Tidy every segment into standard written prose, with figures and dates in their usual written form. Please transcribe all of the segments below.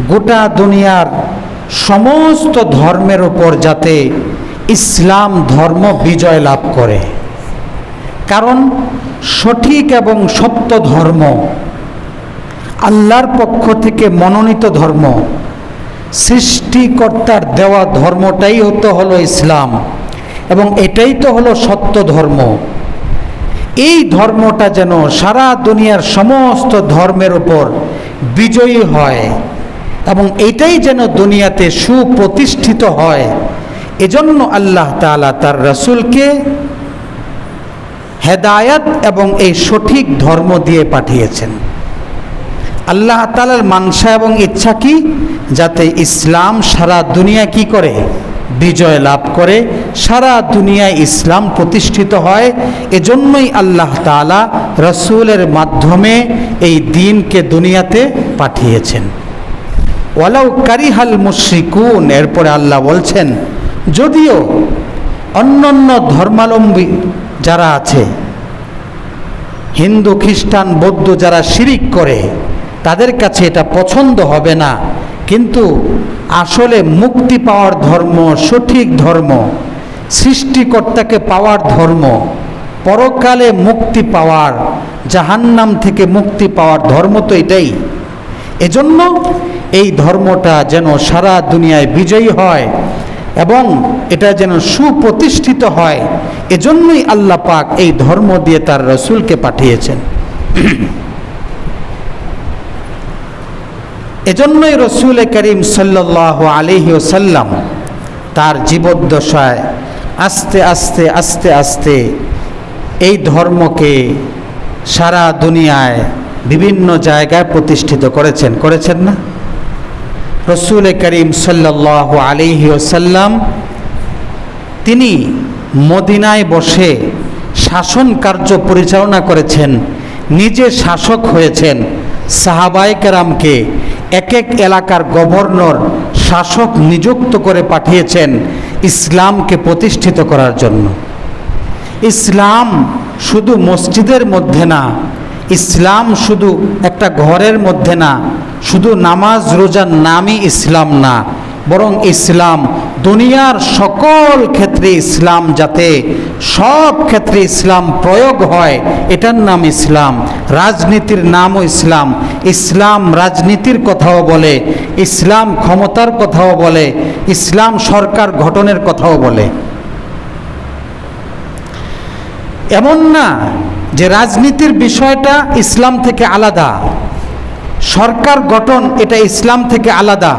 গোটা দুনিয়ার সমস্ত ধর্মের উপর যাতে ইসলাম ধর্ম বিজয় লাভ করে। কারণ সঠিক এবং সত্য ধর্ম, আল্লাহর পক্ষ থেকে মনোনীত ধর্ম, সৃষ্টিকর্তার দেওয়া ধর্মটাই হলো ইসলাম, এবং এটাই তো হলো সত্য ধর্ম। এই ধর্মটা যেন সারা দুনিয়ার সমস্ত ধর্মের উপর বিজয়ী হয় এবং এটাই যেন দুনিয়াতে সুপ্রতিষ্ঠিত হয়, এজন্য আল্লাহ তাআলা তার রাসূলকে হেদায়াত এবং এই সঠিক ধর্ম দিয়ে পাঠিয়েছেন। আল্লাহ তাআলার মানসা এবং ইচ্ছা কি? যাতে ইসলাম সারা দুনিয়া কি করে? বিজয় লাভ করে, সারা দুনিয়ায় ইসলাম প্রতিষ্ঠিত হয়। এজন্যই আল্লাহ তাআলা রাসূলের মাধ্যমে এই দ্বীনকে দুনিয়াতে পাঠিয়েছেন। ওয়ালাউ কারিহাল মুশরিকুন, এরপরে আল্লাহ বলছেন যদিও অন্যান্য ধর্মাবলম্বী যারা আছে, হিন্দু খ্রিস্টান বৌদ্ধ যারা শিরিক করে, তাদের কাছে এটা পছন্দ হবে না, কিন্তু আসলে মুক্তি পাওয়ার ধর্ম, সঠিক ধর্ম, সৃষ্টিকর্তাকে পাওয়ার ধর্ম, পরকালে মুক্তি পাওয়ার, জাহান্নাম থেকে মুক্তি পাওয়ার ধর্ম তো এটাই। এজন্য এই ধর্মটা যেন সারা দুনিয়ায় বিজয়ী হয় এবং এটা যেন সুপ্রতিষ্ঠিত হয়, এজন্যই আল্লাহ পাক এই ধর্ম দিয়ে তার রাসূলকে পাঠিয়েছেন। এজন্যই রাসূল করিম সাল্লাল্লাহু আলাইহি ওয়াসাল্লাম তার জীবদ্দশায় আস্তে আস্তে আস্তে আস্তে এই ধর্মকে সারা দুনিয়ায় বিভিন্ন জায়গায় প্রতিষ্ঠিত করেছেন না? রাসূল করিম সাল্লাল্লাহু আলাইহি ওয়াসাল্লাম তিনি মদিনায় বসে শাসন কার্য পরিচালনা করেছেন, নিজে শাসক হয়েছেন, সাহাবায়ে কেরামকে এক এক এলাকার গভর্নর, শাসক নিযুক্ত করে পাঠিয়েছেন ইসলামকে প্রতিষ্ঠিত করার জন্য। ইসলাম শুধু মসজিদের মধ্যে না, ইসলাম শুধু একটা ঘরের মধ্যে না, শুধু নামাজ রোজার নামই ইসলাম না, বরং ইসলাম দুনিয়ার সকল ক্ষেত্রে ইসলাম, যাতে সব ক্ষেত্রে ইসলাম প্রয়োগ হয়, এটার নাম ইসলাম। রাজনীতির নামও ইসলাম। ইসলাম রাজনীতির কথাও বলে, ইসলাম ক্ষমতার কথাও বলে, ইসলাম সরকার গঠনের কথাও বলে। এমন না যে রাজনীতির বিষয়টা ইসলাম থেকে আলাদা, সরকার গঠন এটা ইসলাম থেকে আলাদা,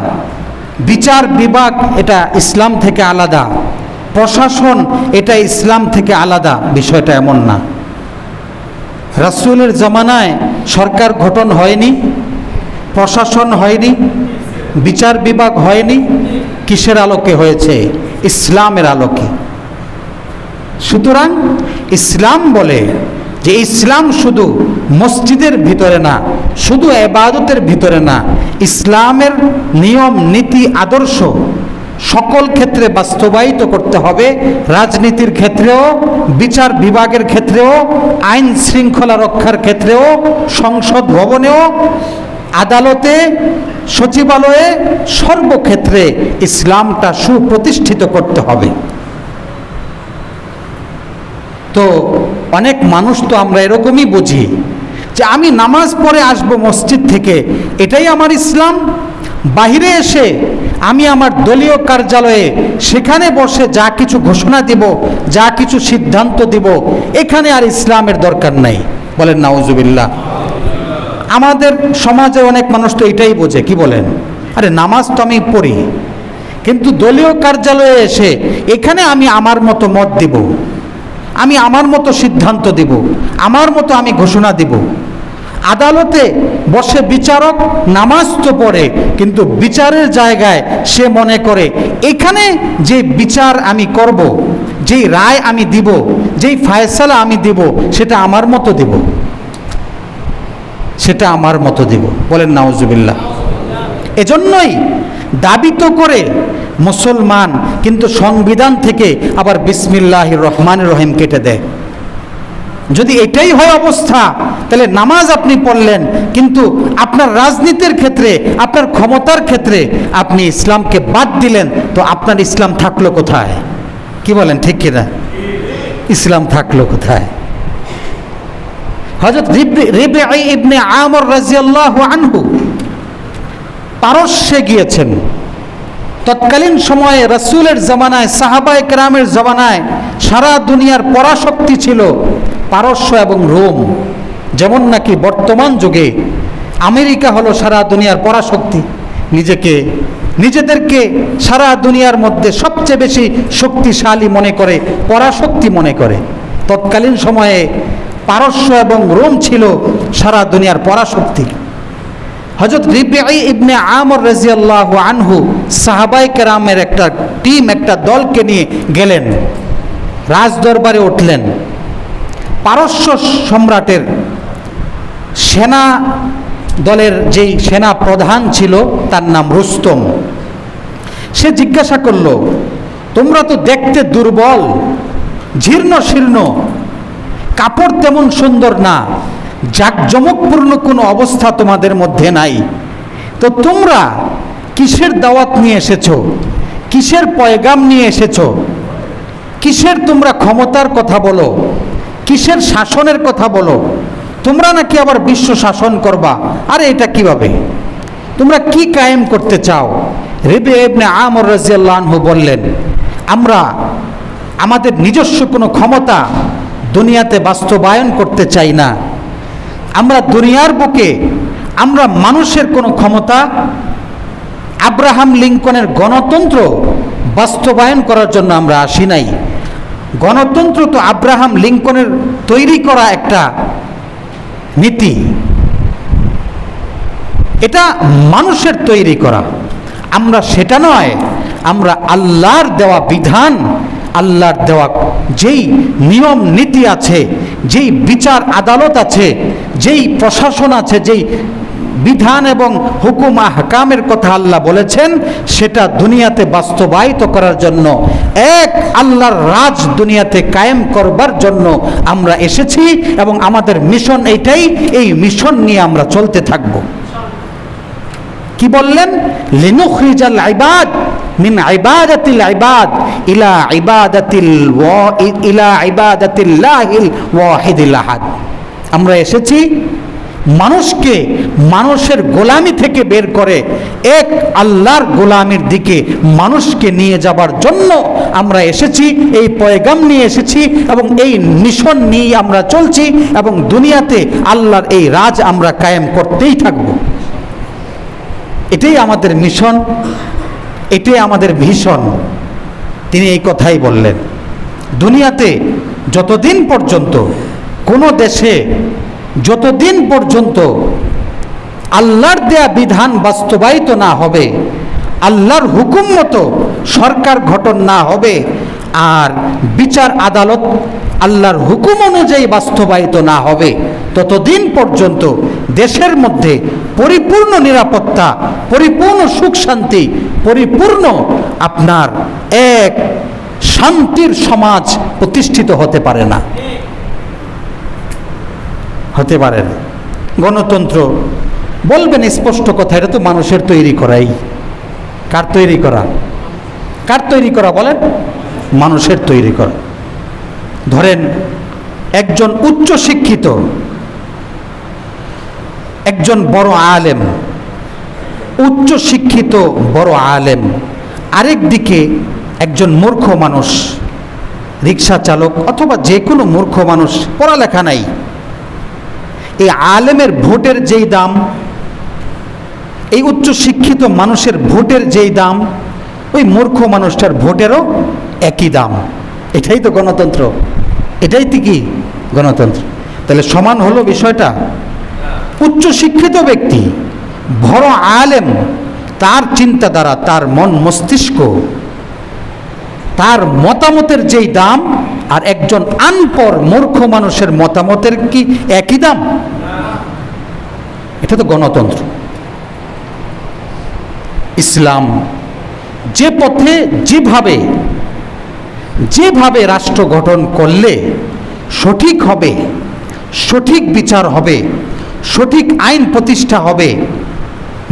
বিচার বিভাগ এটা ইসলাম থেকে আলাদা, প্রশাসন এটা ইসলাম থেকে আলাদা, বিষয়টা এমন না। রাসূলের জামানায় সরকার গঠন হয়নি, প্রশাসন হয়নি, বিচার বিভাগ হয়নি, কিসের আলোকে হয়েছে? ইসলামের আলোকে। সুতরাং ইসলাম বলে যে ইসলাম শুধু মসজিদের ভিতরে না, শুধু ইবাদতের ভিতরে না, ইসলামের নিয়ম নীতি আদর্শ সকল ক্ষেত্রে বাস্তবায়িত করতে হবে। রাজনীতির ক্ষেত্রেও, বিচার বিভাগের ক্ষেত্রেও, আইন শৃঙ্খলা রক্ষার ক্ষেত্রেও, সংসদ ভবনেও, আদালতে, সচিবালয়ে, সর্বক্ষেত্রে ইসলামটা সুপ্রতিষ্ঠিত করতে হবে। তো অনেক মানুষ তো আমরা এরকমই বুঝি যে আমি নামাজ পড়ে আসবো মসজিদ থেকে, এটাই আমার ইসলাম। বাহিরে এসে আমি আমার দলীয় কার্যালয়ে সেখানে বসে যা কিছু ঘোষণা দিব, যা কিছু সিদ্ধান্ত দিব, এখানে আর ইসলামের দরকার নাই। বলেন নাউজুবিল্লাহ। আমাদের সমাজে অনেক মানুষ তো এটাই বোঝে, কি বলেন? আরে নামাজ তো আমি পড়ি, কিন্তু দলীয় কার্যালয়ে এসে এখানে আমি আমার মতো মত দিব, আমি আমার মতো সিদ্ধান্ত দিব, আমার মতো আমি ঘোষণা দিব। আদালতে বসে বিচারক নামাজ তো পড়ে, কিন্তু বিচারের জায়গায় সে মনে করে এখানে যে বিচার আমি করব, যেই রায় আমি দিব, যেই ফায়সালা আমি দিব, সেটা আমার মতো দিব, সেটা আমার মতো দিব। বলেন নাউজুবিল্লাহ। এজন্যই দাবি তো করে মুসলমান, কিন্তু সংবিধান থেকে আবার বিসমিল্লাহির রহমানির রহিম কেটে দেয়। যদি এটাই হয় অবস্থা, তাহলে নামাজ আপনি পড়লেন, কিন্তু আপনার রাজনীতির ক্ষেত্রে, আপনার ক্ষমতার ক্ষেত্রে আপনি ইসলামকে বাদ দিলেন, তো আপনার ইসলাম থাকলো কোথায়? কি বলেন, ঠিক কিনা? ইসলাম থাকলো কোথায়? হযরত রিবঈ ইবনে আমর রাদিয়াল্লাহু আনহু পারস্যে গিয়েছেন। তৎকালীন সময়ে রাসূলের জামানায়, সাহাবায়ে কেরামের জামানায় সারা দুনিয়ার পরাশক্তি ছিল পারস্য এবং রোম। যেমন নাকি বর্তমান যুগে আমেরিকা হলো সারা দুনিয়ার পরাশক্তি, নিজেদেরকে সারা দুনিয়ার মধ্যে সবচেয়ে বেশি শক্তিশালী মনে করে, পরাশক্তি মনে করে। তৎকালীন সময়ে পারস্য এবং রোম ছিল সারা দুনিয়ার পরাশক্তি। হযরত রিবঈ ইবনে আমর রাদিয়াল্লাহু আনহু সাহাবায়ে কেরামের একটা টিম, একটা দলকে নিয়ে গেলেন, রাজদরবারে উঠলেন। পারস্য সম্রাটের সেনা দলের যেই সেনা প্রধান ছিল তার নাম রুস্তম। সে জিজ্ঞাসা করল, তোমরা তো দেখতে দুর্বল, জীর্ণ শীর্ণ, কাপড় তেমন সুন্দর না, জাঁকজমকপূর্ণ কোনো অবস্থা তোমাদের মধ্যে নাই, তো তোমরা কিসের দাওয়াত নিয়ে এসেছো? কিসের পয়গাম নিয়ে এসেছো? কিসের তোমরা ক্ষমতার কথা বলো? কিসের শাসনের কথা বলো? তোমরা নাকি আবার বিশ্ব শাসন করবা? আরে এটা কিভাবে? তোমরা কি কায়েম করতে চাও? রিবঈ ইবনে আমর রাদিয়াল্লাহু আনহু বললেন, আমরা আমাদের নিজস্ব কোনো ক্ষমতা দুনিয়াতে বাস্তবায়ন করতে চাই না। আমরা দুনিয়ার বুকে আমরা মানুষের কোনো ক্ষমতা, আব্রাহাম লিঙ্কনের গণতন্ত্র বাস্তবায়ন করার জন্য আমরা আসি নাই। গণতন্ত্র তো আব্রাহাম লিঙ্কনের তৈরি করা একটা নীতি, এটা মানুষের তৈরি করা। আমরা সেটা নয়, আমরা আল্লাহর দেওয়া বিধান, আল্লাহর দেওয়া যেই নিয়ম নীতি আছে, যেই বিচার আদালত আছে, যেই প্রশাসন আছে, যেই বিধান এবং হুকুম আহকামের কথা আল্লাহ বলেছেন, সেটা দুনিয়াতে বাস্তবায়িত করার জন্য, এক আল্লাহর রাজ দুনিয়াতে কায়েম করবার জন্য আমরা এসেছি এবং আমাদের মিশন এইটাই। এই মিশন নিয়ে আমরা চলতে থাকব। কি বললেন? লিনুখরিজাল ইবাদ মিন ইবাদাতিল ইবাদ ইলা ইবাদাতিল্লাহিল ওয়াহিদিল আহাদ। আমরা এসেছি মানুষকে মানুষের গোলামি থেকে বের করে এক আল্লাহর গোলামির দিকে মানুষকে নিয়ে যাবার জন্য আমরা এসেছি। এই পয়গাম নিয়ে এসেছি এবং এই মিশন নিয়ে আমরা চলছি এবং দুনিয়াতে আল্লাহর এই রাজ আমরা কায়েম করতেই থাকব। এটাই আমাদের মিশন, এটাই আমাদের ভিশন। তিনি এই কথাই বললেন। দুনিয়াতে যতদিন পর্যন্ত কোনো দেশে, যতদিন পর্যন্ত আল্লাহর দেয়া বিধান বাস্তবায়িত না হবে, আল্লাহর হুকুম মতো সরকার গঠন না হবে, আর বিচার আদালত আল্লাহর হুকুম অনুযায়ী বাস্তবায়িত না হবে, ততদিন পর্যন্ত দেশের মধ্যে পরিপূর্ণ নিরাপত্তা, পরিপূর্ণ সুখ শান্তি, পরিপূর্ণ আপনার এক শান্তির সমাজ প্রতিষ্ঠিত হতে পারে না, হতে পারে না। গণতন্ত্র বলবেন স্পষ্ট কথা, এটা তো মানুষের তৈরি করাই। কার তৈরি করা? কার তৈরি করা বলেন? মানুষের তৈরি করা। ধরেন একজন উচ্চ শিক্ষিত, একজন বড় আলেম, উচ্চ শিক্ষিত বড় আলেম, আরেক দিকে একজন মূর্খ মানুষ, রিক্সা চালক অথবা যে কোনো মূর্খ মানুষ, পড়ালেখা নাই। এই আলেমের ভোটের যেই দাম, এই উচ্চ শিক্ষিত মানুষের ভোটের যেই দাম, ওই মূর্খ মানুষটার ভোটেরও একই দাম। এটাই তো গণতন্ত্র, এটাই তো কি গণতন্ত্র। তাহলে সমান হলো বিষয়টা? উচ্চ শিক্ষিত ব্যক্তি, বড় আলেম, তার চিন্তাধারা, তার মন মস্তিষ্ক, তার মতামতের যেই দাম, আর একজন আনপড় মূর্খ মানুষের মতামতের কি একই দাম? এটা তো গণতন্ত্র। ইসলাম যে পথে যেভাবে রাষ্ট্র গঠন করলে সঠিক হবে, সঠিক বিচার হবে, সঠিক আইন প্রতিষ্ঠা হবে,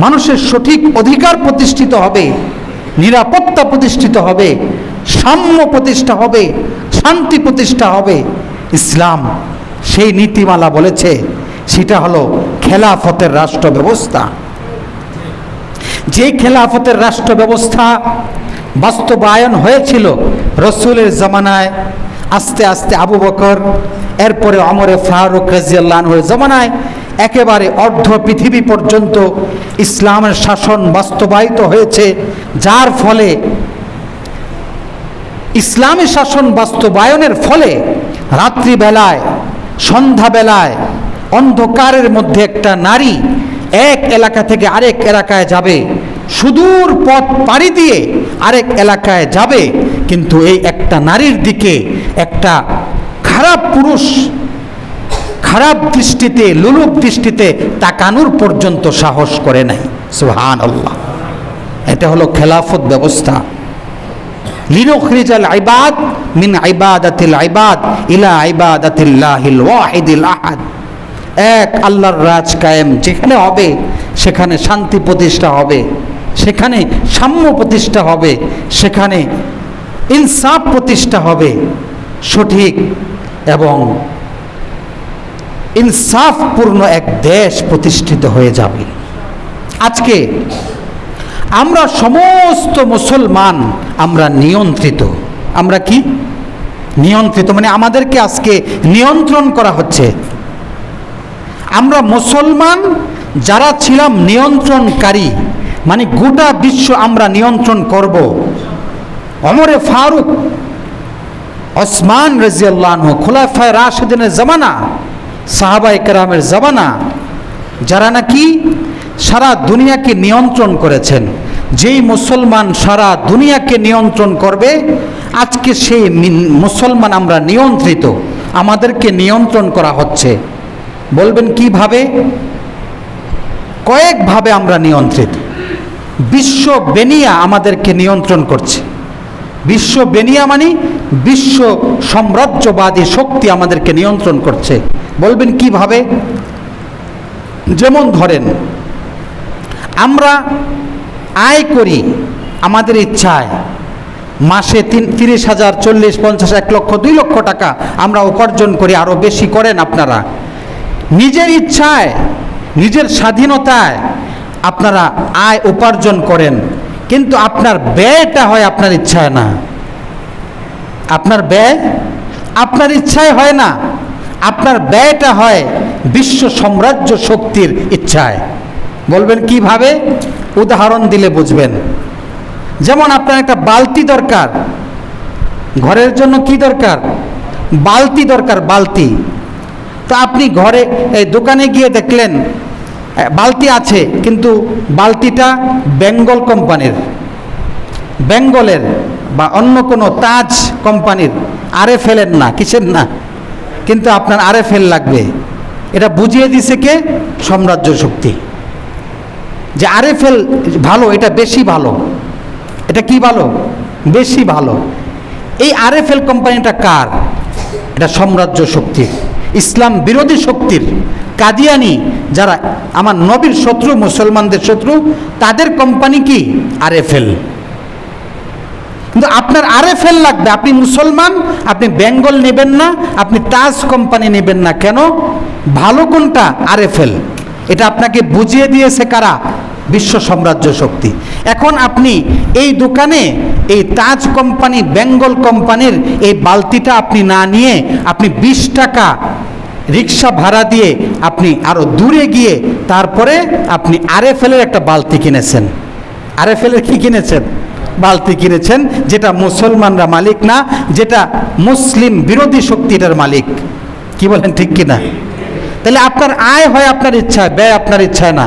মানুষের সঠিক অধিকার প্রতিষ্ঠিত হবে, নিরাপত্তা প্রতিষ্ঠিত হবে, সাম্য প্রতিষ্ঠা হবে, শান্তি প্রতিষ্ঠা হবে। ইসলাম সেই নীতিমালা বলেছে, সেটা হলো খেলাফতের রাষ্ট্র ব্যবস্থা। যে খেলাফতের রাষ্ট্র ব্যবস্থা বাস্তবায়ন হয়েছিল রসুলের জামানায়, আস্তে আস্তে আবু বকর, এরপরে ওমর ফারুক রাদিয়াল্লাহু আনহুর জামানায় একেবারে অর্ধ পৃথিবী পর্যন্ত ইসলামের শাসন বাস্তবায়িত হয়েছে, যার ফলে ইসলামী শাসন বাস্তবায়নের ফলে রাত্রিবেলায়, সন্ধ্যাবেলায় অন্ধকারের মধ্যে একটা নারী এক এলাকা থেকে আরেক এলাকায় যাবে, সুদূর পথ পাড়ি দিয়ে আরেক এলাকায় যাবে, কিন্তু এই একটা নারীর দিকে একটা খারাপ পুরুষ খারাপ দৃষ্টিতে, লোলুপ দৃষ্টিতে তাকানোর পর্যন্ত সাহস করে নাই। সুবহানাল্লাহ। এটা হলো খেলাফত ব্যবস্থা। লিনুখরিজাল ইবাদ মিন ইবাদাতিল ইবাদ ইলা ইবাদাতিল্লাহিল ওয়াহিদিল আহাদ। এক আল্লাহর রাজ কায়েম যেখানে হবে, সেখানে শান্তি প্রতিষ্ঠা হবে, সেখানে সাম্য প্রতিষ্ঠা হবে, সেখানে ইনসাফ প্রতিষ্ঠা হবে, সঠিক এবং ইনসাফপূর্ণ এক দেশ প্রতিষ্ঠিত হয়ে যাবে। আজকে আমরা সমস্ত মুসলমান আমরা নিয়ন্ত্রিত। আমরা কি নিয়ন্ত্রিত? মানে আমাদেরকে আজকে নিয়ন্ত্রণ করা হচ্ছে। আমরা মুসলমান যারা ছিলাম নিয়ন্ত্রণকারী, মানে গোটা বিশ্ব আমরা নিয়ন্ত্রণ করব। ওমরে ফারুক, ওসমান রাদিয়াল্লাহু আনহু, খোলাফায়ে রাশিদিনের জামানা, সাহাবায়ে কেরামের জামানা, যারা নাকি সারা দুনিয়াকে নিয়ন্ত্রণ করেছেন। যেই মুসলমান সারা দুনিয়াকে নিয়ন্ত্রণ করবে, আজকে সেই মুসলমান আমরা নিয়ন্ত্রিত, আমাদেরকে নিয়ন্ত্রণ করা হচ্ছে। বলবেন কিভাবে? কয়েকভাবে আমরা নিয়ন্ত্রিত। বিশ্ব বেনিয়া আমাদেরকে নিয়ন্ত্রণ করছে। বিশ্ব বেনিয়া মানে বিশ্ব সাম্রাজ্যবাদী শক্তি আমাদেরকে নিয়ন্ত্রণ করছে। বলবেন কিভাবে? যেমন ধরেন, আমরা আয় করি আমাদের ইচ্ছায়, মাসে 30,000, 40, 50, 1 লক্ষ, 2 লক্ষ টাকা আমরা উপার্জন করি, আরও বেশি করেন আপনারা। নিজের ইচ্ছায়, নিজের স্বাধীনতায় আপনারা আয় উপার্জন করেন, কিন্তু আপনার ব্যয়টা হয় আপনার ইচ্ছায় না। আপনার ব্যয় আপনার ইচ্ছায় হয় না, আপনার ব্যয়টা হয় বিশ্ব সাম্রাজ্য শক্তির ইচ্ছায়। বলবেন কিভাবে? উদাহরণ দিলে বুঝবেন। যেমন আপনার একটা বালতি দরকার, ঘরের জন্য কি দরকার? বালতি দরকার, বালতি। তো আপনি ঘরে এই দোকানে গিয়ে দেখলেন বালতি আছে, কিন্তু বালতিটা বেঙ্গল কোম্পানির, বেঙ্গলের বা অন্য কোনো তাজ কোম্পানির, আরএফএলের না, কিসের না, কিন্তু আপনার আরএফএল লাগবে। এটা বুঝিয়ে দিছে কে? সাম্রাজ্য শক্তি, যে আরএফএল ভালো, এটা বেশি ভালো। এটা কি ভালো? বেশি ভালো। এই আরএফএল কোম্পানিটা কার? এটা সাম্রাজ্য শক্তির, ইসলাম বিরোধী শক্তির, কাদিয়ানি, যারা আমার নবীর শত্রু, মুসলমানদের শত্রু, তাদের কোম্পানি কি? আরএফএল। কিন্তু আপনার আরএফএল লাগবে, আপনি মুসলমান, আপনি বেঙ্গল নেবেন না, আপনি তাজ কোম্পানি নেবেন না। কেন? ভালো কোনটা? আরএফএল। এটা আপনাকে বুঝিয়ে দিয়েছে কারা? বিশ্ব সাম্রাজ্য শক্তি। এখন আপনি এই দোকানে এই তাজ কোম্পানি, বেঙ্গল কোম্পানির এই বালতিটা আপনি না নিয়ে আপনি 20 টাকা রিক্সা ভাড়া দিয়ে আপনি আরও দূরে গিয়ে তারপরে আপনি আরএফএলের একটা বালতি কিনেছেন। আরএফএলের কি কিনেছেন? বালতি কিনেছেন, যেটা মুসলমানরা মালিক না, যেটা মুসলিম বিরোধী শক্তিটার মালিক। কি বলেন, ঠিক কিনা? তাহলে আপনার আয় হয় আপনার ইচ্ছায়, ব্যয় আপনার ইচ্ছায় না।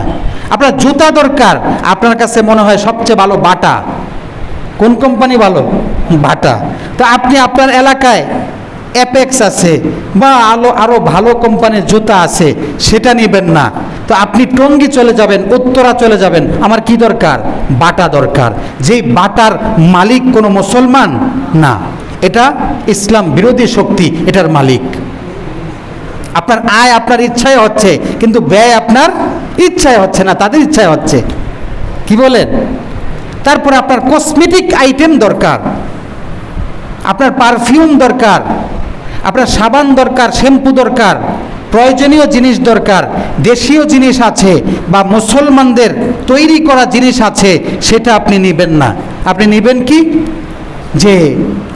আপনার জুতা দরকার, আপনার কাছে মনে হয় সবচেয়ে ভালো বাটা। কোন কোম্পানি ভালো? বাটা। তো আপনি আপনার এলাকায় অ্যাপেক্স আছে বা আরও ভালো কোম্পানির জুতা আছে, সেটা নেবেন না। তো আপনি টঙ্গী চলে যাবেন, উত্তরা চলে যাবেন, আমার কি দরকার? বাটা দরকার। যেই বাটার মালিক কোনো মুসলমান না, এটা ইসলাম বিরোধী শক্তি, এটার মালিক। আপনার আয় আপনার ইচ্ছায় হচ্ছে, কিন্তু ব্যয় আপনার ইচ্ছায় হচ্ছে না, তাদের ইচ্ছায় হচ্ছে। কি বলেন? তারপরে আপনার কসমেটিক আইটেম দরকার, আপনার পারফিউম দরকার, আপনার সাবান দরকার, শ্যাম্পু দরকার, প্রয়োজনীয় জিনিস দরকার। দেশীয় জিনিস আছে বা মুসলমানদের তৈরি করা জিনিস আছে, সেটা আপনি নেবেন না। আপনি নেবেন কি? যে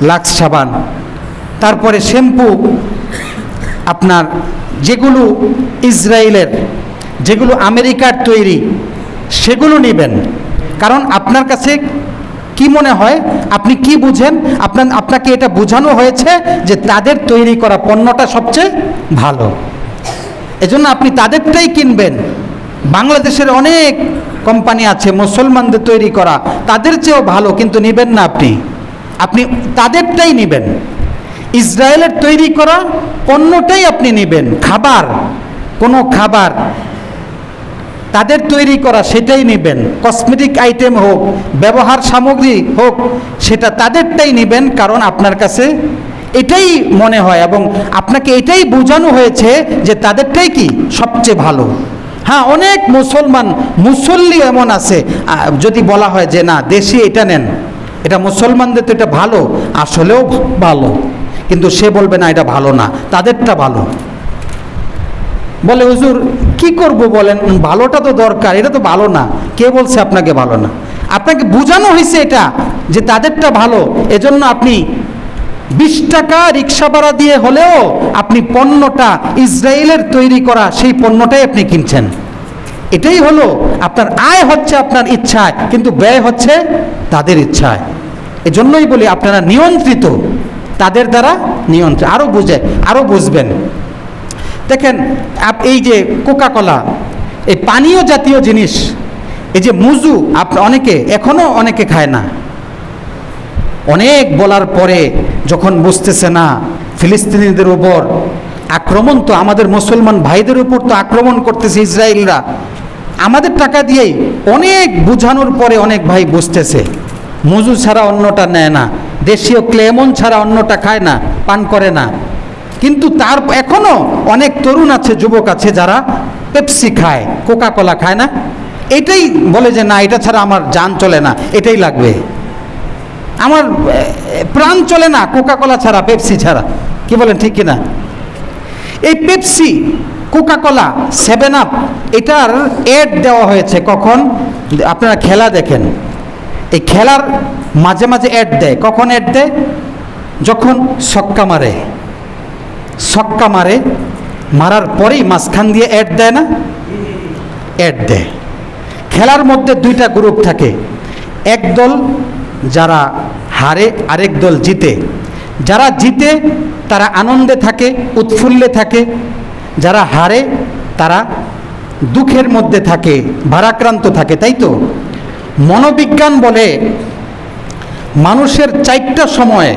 লাক্স সাবান, তারপরে শ্যাম্পু, আপনার যেগুলো ইসরায়েলের, যেগুলো আমেরিকার তৈরি, সেগুলো নেবেন। কারণ আপনার কাছে কি মনে হয়, আপনি কি বুঝেন, আপনাকে এটা বোঝানো হয়েছে যে তাদের তৈরি করা পণ্যটা সবচেয়ে ভালো, এজন্য আপনি তাদেরটাই কিনবেন। বাংলাদেশের অনেক কোম্পানি আছে মুসলমানদের তৈরি করা, তাদের চেয়েও ভালো, কিন্তু নেবেন না আপনি তাদেরটাই নেবেন। ইসরায়েলের তৈরি করা পণ্যটাই আপনি নেবেন। কোনো খাবার তাদের তৈরি করা সেটাই নেবেন। কসমেটিক আইটেম হোক, ব্যবহার সামগ্রী হোক, সেটা তাদেরটাই নেবেন। কারণ আপনার কাছে এটাই মনে হয় এবং আপনাকে এটাই বোঝানো হয়েছে যে তাদেরটাই কি সবচেয়ে ভালো। হ্যাঁ, অনেক মুসল্লি এমন আছে, যদি বলা হয় যে না দেশি এটা নেন, এটা মুসলমানদের তো এটা ভালো, আসলেও ভালো, কিন্তু সে বলবে না এটা ভালো না, তাদেরটা ভালো। বলে হুজুর কি করব বলেন, ভালোটা তো দরকার, এটা তো ভালো না। কে বলছে আপনাকে ভালো না? আপনাকে বোঝানো হয়েছে এটা যে তাদেরটা ভালো, এজন্য আপনি 20 টাকা রিক্সা ভাড়া দিয়ে হলেও আপনি পণ্যটা ইসরায়েলের তৈরি করা সেই পণ্যটাই আপনি কিনছেন। এটাই হলো আপনার আয় হচ্ছে আপনার ইচ্ছায়, কিন্তু ব্যয় হচ্ছে তাদের ইচ্ছায়। এজন্যই বলি আপনারা নিয়ন্ত্রিত, তাদের দ্বারা নিয়ন্ত্রণ। আরও বুঝবেন। দেখেন এই যে কোকা কোলা, এই পানীয় জাতীয় জিনিস, এই যে মুজু, এখনও অনেকে খায় না। অনেক বলার পরে যখন বুঝতেছে না ফিলিস্তিনিদের উপর আক্রমণ, তো আমাদের মুসলমান ভাইদের উপর তো আক্রমণ করতেছে ইসরায়েলরা, আমাদের টাকা দিয়েই অনেক বুঝানোর পরে অনেক ভাই বুঝতেছে মুজু ছাড়া অন্যটা নেয় না, দেশীয় ক্লেমন ছাড়া অন্যটা খায় না, পান করে না। কিন্তু তার এখনও অনেক তরুণ আছে, যুবক আছে যারা পেপসি খায়, কোকা কোলা খায় না। এটাই বলে যে না এটা ছাড়া আমার জান চলে না, এটাই লাগবে, আমার প্রাণ চলে না কোকা কোলা ছাড়া, পেপসি ছাড়া। কি বলেন, ঠিক কিনা? এই পেপসি, কোকা কোলা, 7 আপ, এটার অ্যাড দেওয়া হয়েছে কখন? আপনারা খেলা দেখেন, এই খেলার মাঝে মাঝে অ্যাড দেয়। কখন অ্যাড দেয়? যখন ছক্কা মারে, মারার পরেই মাঝখান দিয়ে অ্যাড দেয় না? অ্যাড দেয়। খেলার মধ্যে 2টা গ্রুপ থাকে, এক দল যারা হারে, আরেক দল জিতে। যারা জিতে তারা আনন্দে থাকে, উৎফুল্লে থাকে, যারা হারে তারা দুঃখের মধ্যে থাকে, ভারাক্রান্ত থাকে, তাই তো? মনোবিজ্ঞান বলে মানুষের 4টা সময়ে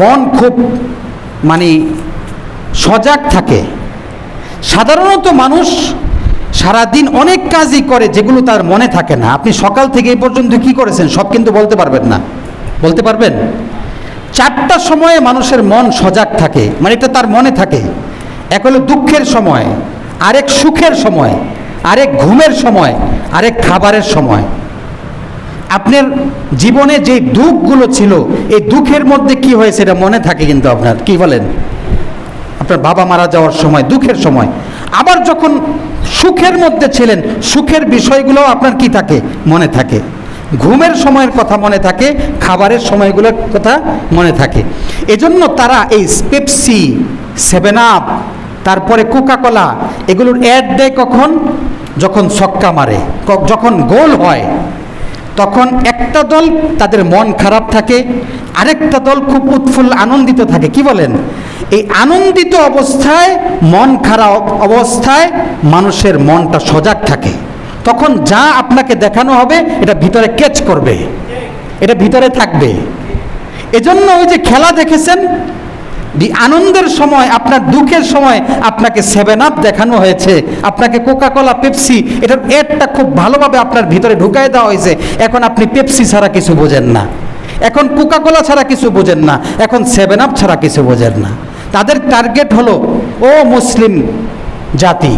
মন খুব সজাগ থাকে। সাধারণত মানুষ সারাদিন অনেক কাজই করে যেগুলো তার মনে থাকে না। আপনি সকাল থেকে এই পর্যন্ত কি করেছেন সব কিন্তু বলতে পারবেন না। বলতে পারবেন? 4টা সময়ে মানুষের মন সজাগ থাকে, এটা তার মনে থাকে। এক হলো দুঃখের সময়, আরেক সুখের সময়, আরেক ঘুমের সময়, আরেক খাবারের সময়। আপনার জীবনে যে দুঃখগুলো ছিল, এই দুঃখের মধ্যে কি হয়েছে এটা মনে থাকে কিন্তু আপনার। কি বলেন? আপনার বাবা মারা যাওয়ার সময়, দুঃখের সময়। আবার যখন সুখের মধ্যে ছিলেন, সুখের বিষয়গুলো আপনার কি থাকে? মনে থাকে। ঘুমের সময়ের কথা মনে থাকে, খাবারের সময়গুলোর কথা মনে থাকে। এজন্য তারা এই পেপসি, 7 আপ, তারপরে কোকা কোলা, এগুলোর অ্যাড দেয় কখন? যখন ছক্কা মারে, যখন গোল হয়, তখন একটা দল তাদের মন খারাপ থাকে, আরেকটা দল খুব উৎফুল্ল আনন্দিত থাকে। কি বলেন? এই আনন্দিত অবস্থায়, মন খারাপ অবস্থায় মানুষের মনটা সজাগ থাকে। তখন যা আপনাকে দেখানো হবে এটা ভিতরে ক্যাচ করবে, এটা ভিতরে থাকবে। এজন্য ওই যে খেলা দেখেছেন, আনন্দের সময়, আপনার দুঃখের সময় আপনাকে 7 আপ দেখানো হয়েছে, আপনাকে কোকা কোলা, পেপসি, এটার অ্যাডটা খুব ভালোভাবে আপনার ভিতরে ঢুকাই দেওয়া হয়েছে। এখন আপনি পেপসি ছাড়া কিছু বোঝেন না, এখন কোকা কোলা ছাড়া কিছু বোঝেন না, এখন 7 আপ ছাড়া কিছু বোঝেন না। তাদের টার্গেট হলো, ও মুসলিম জাতি,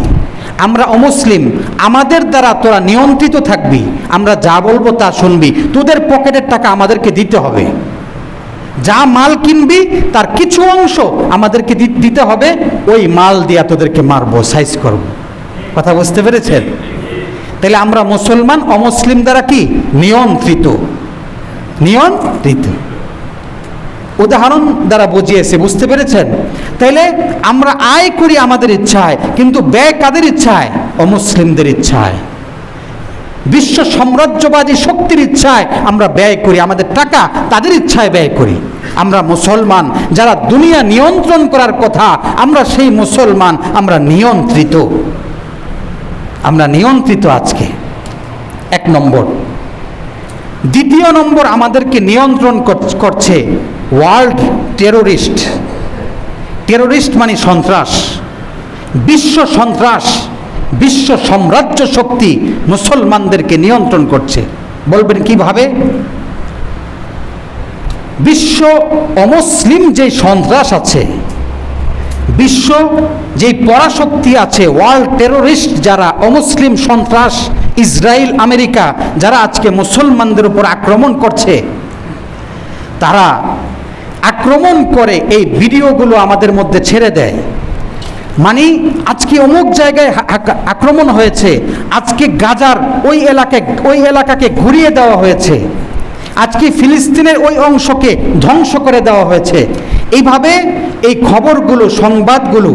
আমরা অমুসলিম, আমাদের দ্বারা তোরা নিয়ন্ত্রিত থাকবি, আমরা যা বলবো তা শুনবি, তোদের পকেটের টাকা আমাদেরকে দিতে হবে, যা মাল কিনবি তার কিছু অংশ আমাদেরকে দিতে হবে, ওই মাল দিয়া তোদেরকে মারবো, সাইজ করব। কথা বুঝতে পেরেছেন? তাহলে আমরা মুসলমান অমুসলিম দ্বারা কি নিয়ন্ত্রিত, নিয়ন্ত্রিত। উদাহরণ দ্বারা বুঝিয়েছে, বুঝতে পেরেছেন? তাইলে আমরা আয় করি আমাদের ইচ্ছায়, কিন্তু ব্যয় কাদের ইচ্ছায়? অমুসলিমদের ইচ্ছায়। বিশ্ব সাম্রাজ্যবাদী শক্তির ইচ্ছায় আমরা ব্যয় করি, আমাদের টাকা তাদের ইচ্ছায় ব্যয় করি। আমরা মুসলমান যারা দুনিয়া নিয়ন্ত্রণ করার কথা, আমরা সেই মুসলমান, আমরা নিয়ন্ত্রিত, আমরা নিয়ন্ত্রিত আজকে। এক নম্বর। দ্বিতীয় নম্বর, আমাদেরকে নিয়ন্ত্রণ করছে ওয়ার্ল্ড টেরোরিস্ট। টেরোরিস্ট মানে সন্ত্রাস, বিশ্ব সন্ত্রাস, বিশ্ব সাম্রাজ্য শক্তি মুসলমানদেরকে নিয়ন্ত্রণ করছে। বলবেন কিভাবে? বিশ্ব অমুসলিম যে সন্ত্রাস আছে, বিশ্ব যেই পরাশক্তি আছে, ওয়ার্ল্ড টেরোরিস্ট যারা, অমুসলিম সন্ত্রাস, ইসরায়েল, আমেরিকা, যারা আজকে মুসলমানদের উপর আক্রমণ করছে, তারা আক্রমণ করে এই ভিডিওগুলো আমাদের মধ্যে ছেড়ে দেয়। মানে আজকে অমুক জায়গায় আক্রমণ হয়েছে, আজকে গাজার ওই এলাকাকে ঘুরিয়ে দেওয়া হয়েছে, আজকে ফিলিস্তিনের ওই অংশকে ধ্বংস করে দেওয়া হয়েছে। এইভাবে এই খবরগুলো, সংবাদগুলো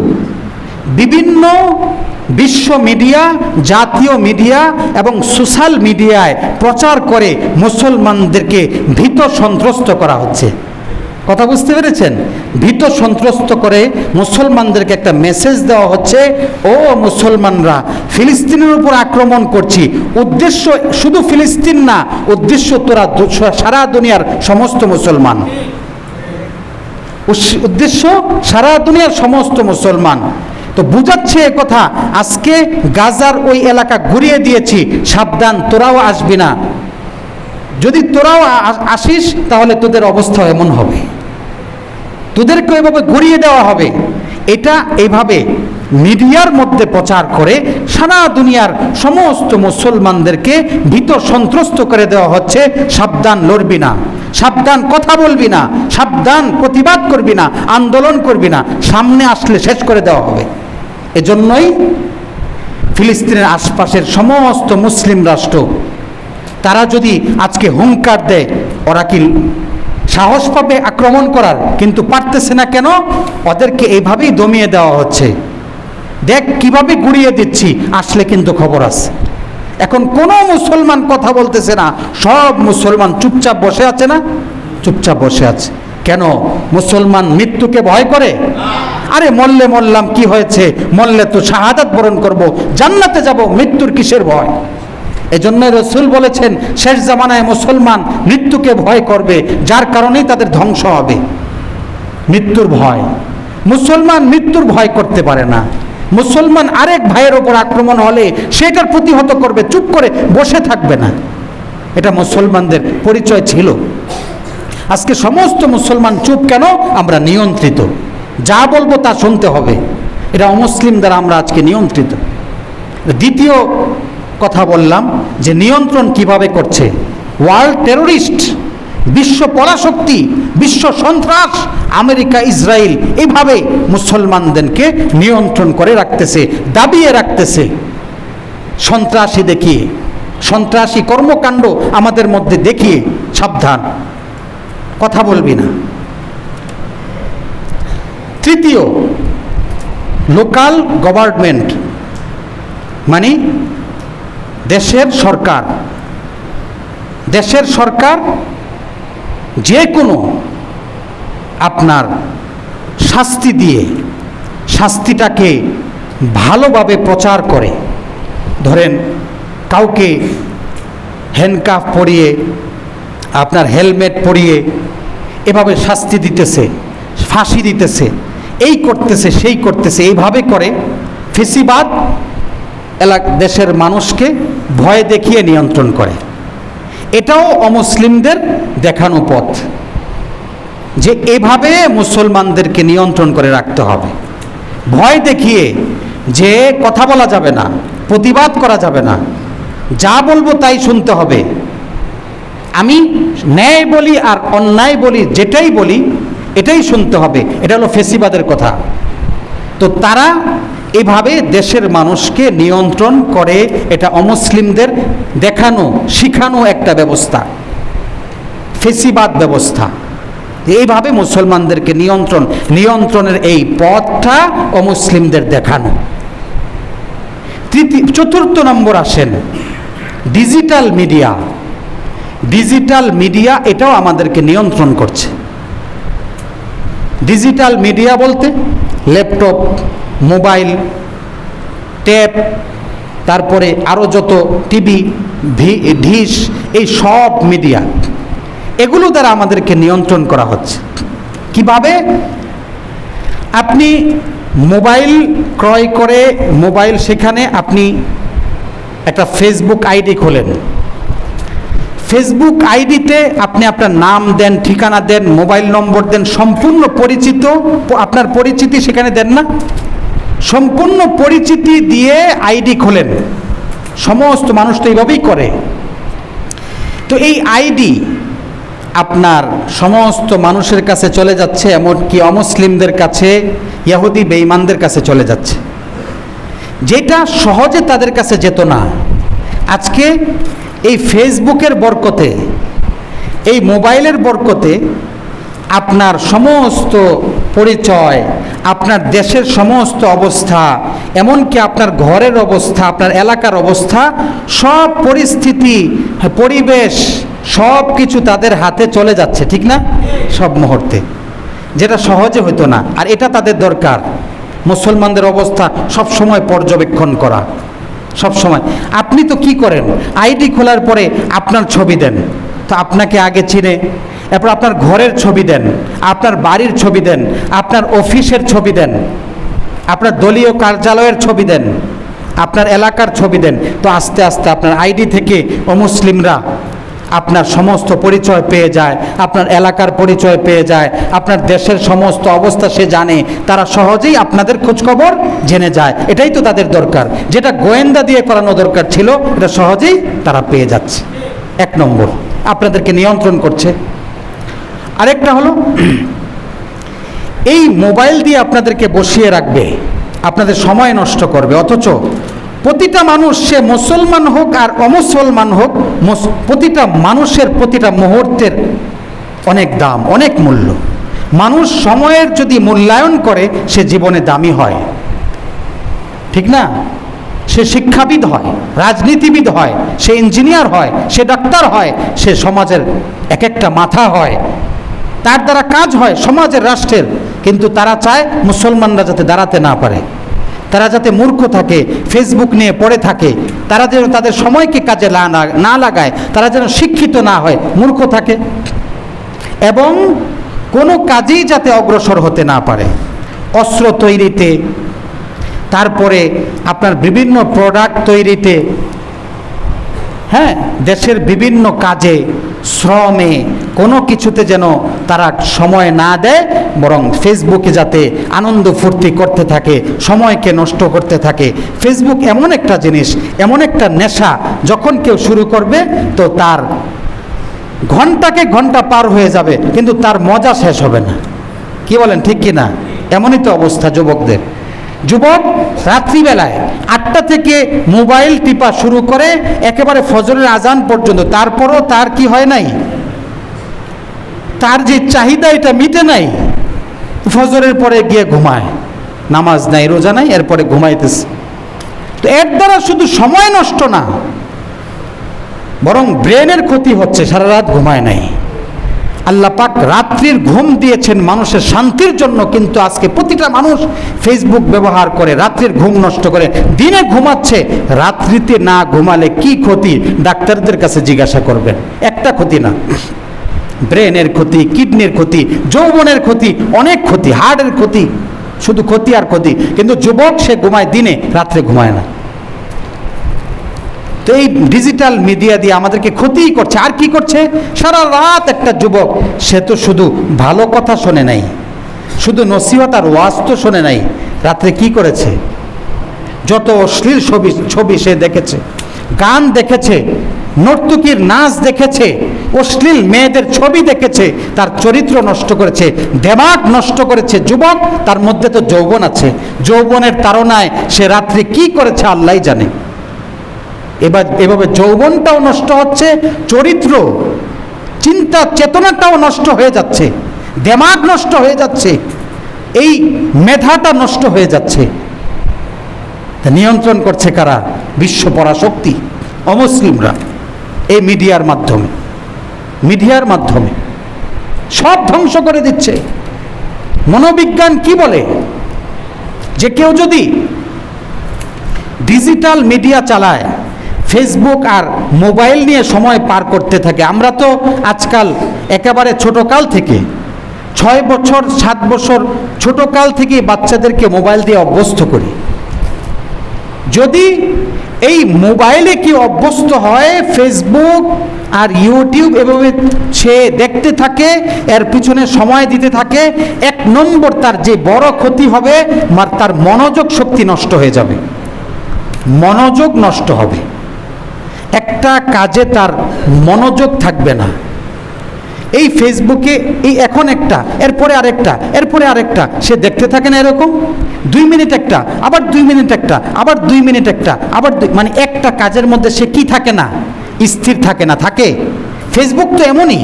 বিভিন্ন বিশ্ব মিডিয়া, জাতীয় মিডিয়া এবং সোশ্যাল মিডিয়ায় প্রচার করে মুসলমানদেরকে ভীত সন্ত্রস্ত করা হচ্ছে। কথা বুঝতে পেরেছেন? ভীত সন্ত্রস্ত করে মুসলমানদেরকে একটা মেসেজ দেওয়া হচ্ছে, ও মুসলমানরা, ফিলিস্তিনের উপর আক্রমণ করছি, উদ্দেশ্য শুধু ফিলিস্তিন না, উদ্দেশ্য তোরা সারা দুনিয়ার সমস্ত মুসলমান, উদ্দেশ্য সারা দুনিয়ার সমস্ত মুসলমান। তো বুঝাচ্ছে এ কথা, আজকে গাজার ওই এলাকা ঘুরিয়ে দিয়েছি, সাবধান, তোরাও আসবি না, যদি তোরাও আসিস তাহলে তোদের অবস্থা এমন হবে, তোদেরকে এভাবে ঘুরিয়ে দেওয়া হবে। এটা এইভাবে মিডিয়ার মধ্যে প্রচার করে সারা দুনিয়ার সমস্ত মুসলমানদেরকে ভীত সন্ত্রস্ত করে দেওয়া হচ্ছে, সাবধান, লড়বি না, সাবধান, কথা বলবি না, সাবধান, প্রতিবাদ করবি না, আন্দোলন করবি না, সামনে আসলে শেষ করে দেওয়া হবে। এজন্যই ফিলিস্তিনের আশপাশের সমস্ত মুসলিম রাষ্ট্র, তারা যদি আজকে হুঙ্কার দেয়, ওরা কি সাহস পাবে আক্রমণ করার? কিন্তু পারতেছে না। কেন? ওদেরকে এইভাবেই দমিয়ে দেওয়া হচ্ছে। দেখ কিভাবে গুড়িয়ে দিচ্ছি, আসলে কিন্তু খবর আছে। এখন কোনো মুসলমান কথা বলতেছে না, সব মুসলমান চুপচাপ বসে আছে না? চুপচাপ বসে আছে। কেন? মুসলমান মৃত্যুকে ভয় করে? আরে মরলে মরলাম, কি হয়েছে, মরলে তো শাহাদাত বরণ করব, জান্নাতে যাব, মৃত্যুর কিসের ভয়? এজন্য রসুল বলেছেন, শেষ জামানায় মুসলমান মৃত্যুকে ভয় করবে, যার কারণেই তাদের ধ্বংস হবে। মৃত্যুর ভয়, মুসলমান মৃত্যুর ভয় করতে পারে না। মুসলমান আরেক ভাইয়ের ওপর আক্রমণ হলে সেটার প্রতিহত করবে, চুপ করে বসে থাকবে না। এটা মুসলমানদের পরিচয় ছিল। আজকে সমস্ত মুসলমান চুপ কেন? আমরা নিয়ন্ত্রিত, যা বলবো তা শুনতে হবে। এটা অমুসলিম দ্বারা আমরা আজকে নিয়ন্ত্রিত। দ্বিতীয় কথা বললাম যে নিয়ন্ত্রণ কিভাবে করছে ওয়ার্ল্ড টেরোরিস্ট, বিশ্ব পরাশক্তি, বিশ্ব সন্ত্রাস, আমেরিকা, ইসরায়েল, এইভাবে মুসলমানদেরকে নিয়ন্ত্রণ করে রাখতেছে, দাবিয়ে রাখতেছে। সন্ত্রাসী দেখিয়ে, সন্ত্রাসী কর্মকাণ্ড আমাদের মধ্যে দেখিয়ে, সাবধান, কথা বলবি না। তৃতীয়, লোকাল গভর্নমেন্ট, মানে দেশের সরকার। দেশের সরকার যে কোনো আপনার শাস্তি দিয়ে শাস্তিটাকে ভালোভাবে প্রচার করে। ধরেন কাউকে হ্যান্ডকাফ পরিয়ে, আপনার হেলমেট পরিয়ে এভাবে শাস্তি দিতেছে, ফাঁসি দিতেছে, এই করতেছে, সেই করতেছে, এইভাবে করে ফেসিবাদ দেশের মানুষকে ভয় দেখিয়ে নিয়ন্ত্রণ করে। এটাও অমুসলিমদের দেখানো পথ। যে এভাবে মুসলমানদেরকে নিয়ন্ত্রণ করে রাখতে হবে, ভয় দেখিয়ে যে কথা বলা যাবে না, প্রতিবাদ করা যাবে না, যা বলবো তাই শুনতে হবে, আমি ন্যায় বলি আর অন্যায় বলি, যেটাই বলি এটাই শুনতে হবে, এটা হলো ফেসিবাদের কথা। তো তারা এভাবে দেশের মানুষকে নিয়ন্ত্রণ করে, এটা অমুসলিমদের দেখানো শিখানো একটা ব্যবস্থা, ফেসিবাদ ব্যবস্থা। এইভাবে মুসলমানদেরকে নিয়ন্ত্রণের এই পথটা অমুসলিমদের দেখানো। চতুর্থ নম্বর আসেন ডিজিটাল মিডিয়া। ডিজিটাল মিডিয়া এটাও আমাদেরকে নিয়ন্ত্রণ করছে। ডিজিটাল মিডিয়া বলতে ল্যাপটপ, মোবাইল, ট্যাব, তারপরে আরও যত টিভি, ডিশ, এই সব মিডিয়া, এগুলো দ্বারা আমাদেরকে নিয়ন্ত্রণ করা হচ্ছে। কিভাবে? আপনি মোবাইল ক্রয় করে মোবাইল, সেখানে আপনি একটা ফেসবুক আইডি খোলেন, ফেসবুক আইডিতে আপনি আপনার নাম দেন, ঠিকানা দেন, মোবাইল নম্বর দেন, সম্পূর্ণ পরিচিত, আপনার পরিচিতি সেখানে দেন না, সম্পূর্ণ পরিচিতি দিয়ে আইডি খোলেন। সমস্ত মানুষ তো এইভাবেই করে। তো এই আইডি আপনার সমস্ত মানুষের কাছে চলে যাচ্ছে, এমনকি অমুসলিমদের কাছে, ইহুদি বেঈমানদের কাছে চলে যাচ্ছে, যেটা সহজে তাদের কাছে যেত না। আজকে এই ফেসবুকের বরকতে, এই মোবাইলের বরকতে আপনার সমস্ত পরিচয়, আপনার দেশের সমস্ত অবস্থা, এমনকি আপনার ঘরের অবস্থা, আপনার এলাকার অবস্থা, সব পরিস্থিতি, পরিবেশ, সব কিছু তাদের হাতে চলে যাচ্ছে, ঠিক না? সব মুহূর্তে, যেটা সহজে হতো না। আর এটা তাদের দরকার, মুসলমানদের অবস্থা সব সময় পর্যবেক্ষণ করা, সব সময়। আপনি তো কি করেন, আইডি খোলার পরে আপনার ছবি দেন, তো আপনাকে আগে চিনে, এরপর আপনার ঘরের ছবি দেন, আপনার বাড়ির ছবি দেন, আপনার অফিসের ছবি দেন, আপনার দলীয় কার্যালয়ের ছবি দেন, আপনার এলাকার ছবি দেন। তো আস্তে আস্তে আপনার আইডি থেকে অমুসলিমরা আপনার সমস্ত পরিচয় পেয়ে যায়, আপনার এলাকার পরিচয় পেয়ে যায়, আপনার দেশের সমস্ত অবস্থা সে জানে, তারা সহজেই আপনাদের খোঁজখবর জেনে যায়। এটাই তো তাদের দরকার, যেটা গোয়েন্দা দিয়ে করানো দরকার ছিল, এটা সহজেই তারা পেয়ে যাচ্ছে। এক নম্বর, আপনাদেরকে নিয়ন্ত্রণ করছে। আরেকটা হলো, এই মোবাইল দিয়ে আপনাদেরকে বসিয়ে রাখবে, আপনাদের সময় নষ্ট করবে। অথচ প্রতিটা মানুষ, সে মুসলমান হোক আর অমুসলমান হোক, প্রতিটা মানুষের প্রতিটা মুহূর্তের অনেক দাম, অনেক মূল্য। মানুষ সময়ের যদি মূল্যায়ন করে, সে জীবনে দামি হয়, ঠিক না? সে শিক্ষাবিদ হয়, রাজনীতিবিদ হয়, সে ইঞ্জিনিয়ার হয়, সে ডাক্তার হয়, সে সমাজের এক একটা মাথা হয়, তার দ্বারা কাজ হয় সমাজের, রাষ্ট্রের। কিন্তু তারা চায় মুসলমানরা যাতে দাঁড়াতে না পারে, তারা যাতে মূর্খ থাকে, ফেসবুক নিয়ে পড়ে থাকে, তারা যেন তাদের সময়কে কাজে না লাগায়, তারা যেন শিক্ষিত না হয়, মূর্খ থাকে, এবং কোনো কাজেই যাতে অগ্রসর হতে না পারে। অস্ত্র তৈরিতে, তারপরে আপনার বিভিন্ন প্রোডাক্ট তৈরিতে, হ্যাঁ, দেশের বিভিন্ন কাজে, শ্রমে, কোনো কিছুতে যেন তারা সময় না দেয়, বরং ফেসবুকে যাতে আনন্দ ফুর্তি করতে থাকে, সময়কে নষ্ট করতে থাকে। ফেসবুক এমন একটা জিনিস, এমন একটা নেশা, যখন কেউ শুরু করবে তো তার ঘন্টাকে ঘন্টা পার হয়ে যাবে, কিন্তু তার মজা শেষ হবে না। কি বলেন, ঠিক কি না? এমনই তো অবস্থা যুবকদের। যুবক রাত্রিবেলায় 8টা থেকে মোবাইল টিপা শুরু করে একেবারে ফজরের আজান পর্যন্ত, তারপরও তার কি হয় নাই, তার যে চাহিদা এটা মিটে নাই, ফজরের পরে গিয়ে ঘুমায়, নামাজ নাই, রোজা নাই, এরপরে ঘুমাইতেছে। তো এর দ্বারা শুধু সময় নষ্ট না, বরং ব্রেনের ক্ষতি হচ্ছে, সারা রাত ঘুমায় নাই। আল্লাহ পাক রাত্রির ঘুম দিয়েছেন মানুষের শান্তির জন্য, কিন্তু আজকে প্রতিটা মানুষ ফেসবুক ব্যবহার করে রাত্রির ঘুম নষ্ট করে, দিনে ঘুমাচ্ছে। রাত্রিতে না ঘুমালে কি ক্ষতি, ডাক্তারদের কাছে জিজ্ঞাসা করবেন, একটা ক্ষতি না, ব্রেনের ক্ষতি, কিডনির ক্ষতি, যৌবনের ক্ষতি, অনেক ক্ষতি, হার্টের ক্ষতি, শুধু ক্ষতি আর ক্ষতি। কিন্তু যুবক সে ঘুমায় দিনে, রাত্রে ঘুমায় না। তো এই ডিজিটাল মিডিয়া দিয়ে আমাদেরকে ক্ষতিই করছে। আর কি করছে? সারা রাত একটা যুবক, সে তো শুধু ভালো কথা শোনে নাই, শুধু নসিহত আর ওয়াজ তো শোনে নাই, রাত্রে কি করেছে? যত অশ্লীল ছবি সে দেখেছে, গান দেখেছে, নর্তকীর নাচ দেখেছে, অশ্লীল মেয়েদের ছবি দেখেছে, তার চরিত্র নষ্ট করেছে, দেমাগ নষ্ট করেছে। যুবক, তার মধ্যে তো যৌবন আছে, যৌবনের তাড়নায় সে রাত্রে কি করেছে আল্লাহই জানে। এভাবে যৌবনটাও নষ্ট হচ্ছে, চরিত্র, চিন্তা চেতনাটাও নষ্ট হয়ে যাচ্ছে, দেমাগ নষ্ট হয়ে যাচ্ছে, এই মেধাটা নষ্ট হয়ে যাচ্ছে। নিয়ন্ত্রণ করছে কারা? বিশ্ব পরাশক্তি, অমুসলিমরা। এই মিডিয়ার মাধ্যমে সব ধ্বংস করে দিচ্ছে। মনোবিজ্ঞান কি বলে? যে কেউ যদি ডিজিটাল মিডিয়া চালায়, ফেসবুক আর মোবাইল নিয়ে সময় পার করতে থাকে, আমরা তো আজকাল একেবারে ছোটকাল থেকে 6 বছর 7 বছর ছোটকাল থেকে বাচ্চাদেরকে মোবাইল দিয়ে অভ্যস্ত করি। যদি এই মোবাইলে কি অভ্যস্ত হয়, ফেসবুক আর ইউটিউব এভাবে সে দেখতে থাকে, এর পিছনে সময় দিতে থাকে, 1 নম্বর তার যে বড় ক্ষতি হবে, তার মনোযোগ শক্তি নষ্ট হয়ে যাবে, মনোযোগ নষ্ট হবে। একটা কাজে তার মনোযোগ থাকবে না। এই ফেসবুকে এই এখন একটা, এরপরে আরেকটা, এরপরে আরেকটা, সে দেখতে থাকে না এরকম 2 মিনিট একটা, আবার 2 মিনিট একটা, আবার 2 মিনিট একটা, আবার মানে একটা কাজের মধ্যে সে কি থাকে না? স্থির থাকে না। থাকে ফেসবুক তো এমনই।